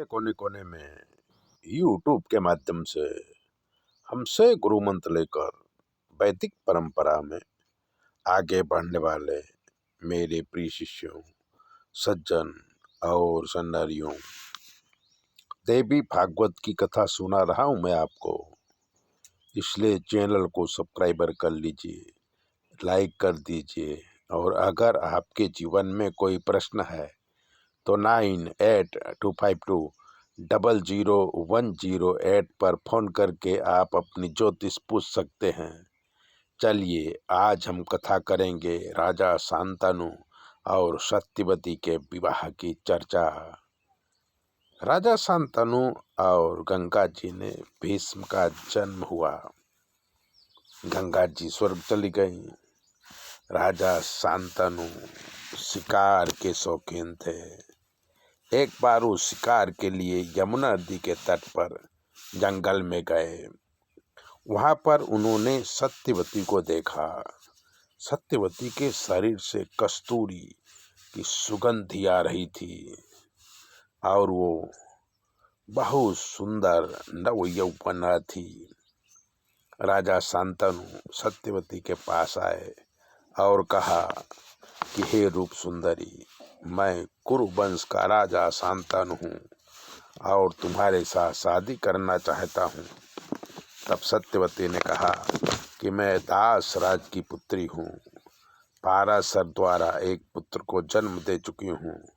कोने कोने में यूट्यूब के माध्यम से हमसे गुरु मंत्र लेकर वैदिक परंपरा में आगे बढ़ने वाले मेरे प्रिय शिष्यों, सज्जन और सन्नारियों, देवी भागवत की कथा सुना रहा हूँ मैं आपको। इसलिए चैनल को सब्सक्राइबर कर लीजिए, लाइक कर दीजिए, और अगर आपके जीवन में कोई प्रश्न है तो 9825200108 पर फोन करके आप अपनी ज्योतिष पूछ सकते हैं। चलिए आज हम कथा करेंगे राजा शांतनु और सत्यवती के विवाह की चर्चा। राजा शांतनु और गंगा जी ने भीष्म का जन्म हुआ। गंगा जी स्वर्ग चली गई। राजा शांतनु शिकार के शौकीन थे। एक बार वो शिकार के लिए यमुना नदी के तट पर जंगल में गए। वहां पर उन्होंने सत्यवती को देखा। सत्यवती के शरीर से कस्तूरी की सुगंधी आ रही थी और वो बहुत सुंदर नव यौवना थी। राजा शांतनु सत्यवती के पास आए और कहा कि हे रूप सुंदरी, मैं कुरु वंश का राजा शांतनु हूँ और तुम्हारे साथ शादी करना चाहता हूँ। तब सत्यवती ने कहा कि मैं दास राज की पुत्री हूँ, पाराशर द्वारा एक पुत्र को जन्म दे चुकी हूँ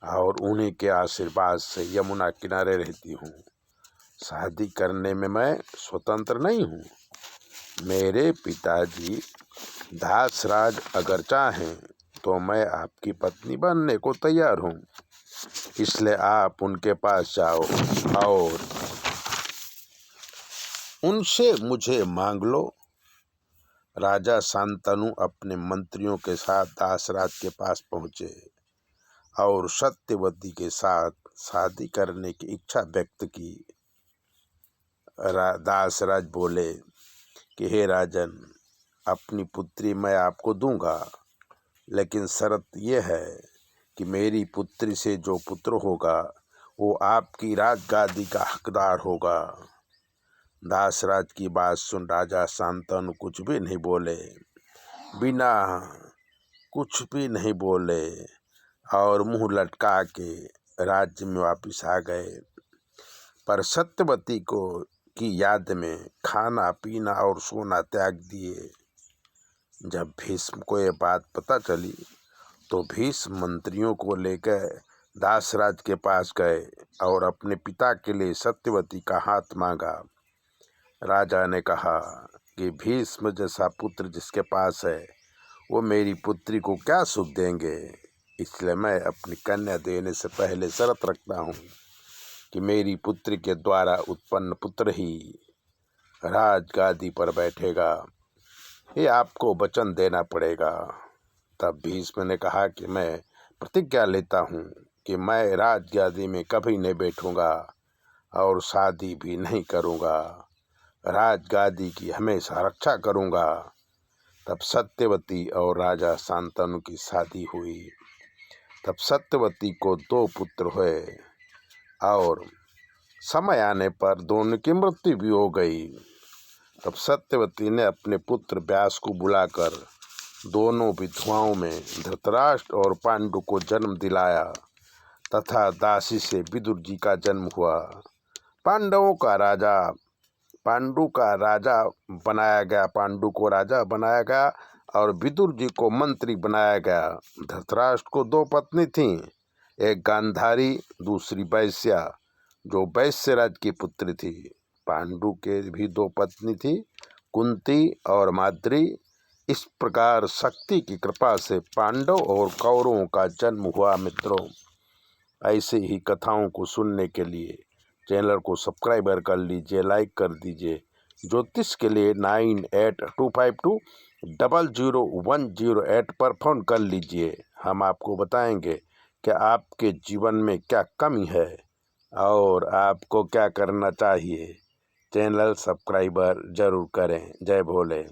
और उन्हीं के आशीर्वाद से यमुना किनारे रहती हूँ। शादी करने में मैं स्वतंत्र नहीं हूँ। मेरे पिताजी दासराज अगर चाहें तो मैं आपकी पत्नी बनने को तैयार हूँ। इसलिए आप उनके पास जाओ और उनसे मुझे मांग लो। राजा शांतनु अपने मंत्रियों के साथ दासराज के पास पहुँचे और सत्यवती के साथ शादी करने की इच्छा व्यक्त की। दासराज बोले कि हे राजन, अपनी पुत्री मैं आपको दूंगा, लेकिन शर्त यह है कि मेरी पुत्री से जो पुत्र होगा वो आपकी राजगादी का हकदार होगा। दासराज की बात सुन राजा शांतनु कुछ भी नहीं बोले, बिना कुछ भी नहीं बोले और मुंह लटका के राज्य में वापिस आ गए। पर सत्यवती को की याद में खाना पीना और सोना त्याग दिए। जब भीष्म को ये बात पता चली तो भीष्म मंत्रियों को लेकर दासराज के पास गए और अपने पिता के लिए सत्यवती का हाथ मांगा। राजा ने कहा कि भीष्म जैसा पुत्र जिसके पास है वो मेरी पुत्री को क्या सुख देंगे, इसलिए मैं अपनी कन्या देने से पहले शर्त रखता हूँ कि मेरी पुत्री के द्वारा उत्पन्न पुत्र ही राजगादी पर बैठेगा। ये आपको वचन देना पड़ेगा। तब भीष्म ने कहा कि मैं प्रतिज्ञा लेता हूँ कि मैं राजगादी में कभी नहीं बैठूंगा और शादी भी नहीं करूँगा, राजगादी की हमेशा रक्षा करूँगा। तब सत्यवती और राजा शांतनु की शादी हुई। तब सत्यवती को 2 पुत्र हुए और समय आने पर दोनों की मृत्यु भी हो गई। तब सत्यवती ने अपने पुत्र व्यास को बुलाकर दोनों विधवाओं में धृतराष्ट्र और पांडु को जन्म दिलाया तथा दासी से विदुर जी का जन्म हुआ। पांडु को राजा बनाया गया और विदुर जी को मंत्री बनाया गया। धृतराष्ट्र को 2 पत्नी थीं, एक गांधारी, दूसरी वैश्या जो वैश्यराज की पुत्री थी। पांडु के भी 2 पत्नी थी, कुंती और माद्री। इस प्रकार शक्ति की कृपा से पांडव और कौरवों का जन्म हुआ। मित्रों, ऐसे ही कथाओं को सुनने के लिए चैनल को सब्सक्राइबर कर लीजिए, लाइक कर दीजिए। ज्योतिष के लिए 9825200108 पर फोन कर लीजिए। हम आपको बताएंगे कि आपके जीवन में क्या कमी है और आपको क्या करना चाहिए। चैनल सब्सक्राइबर जरूर करें। जय भोले।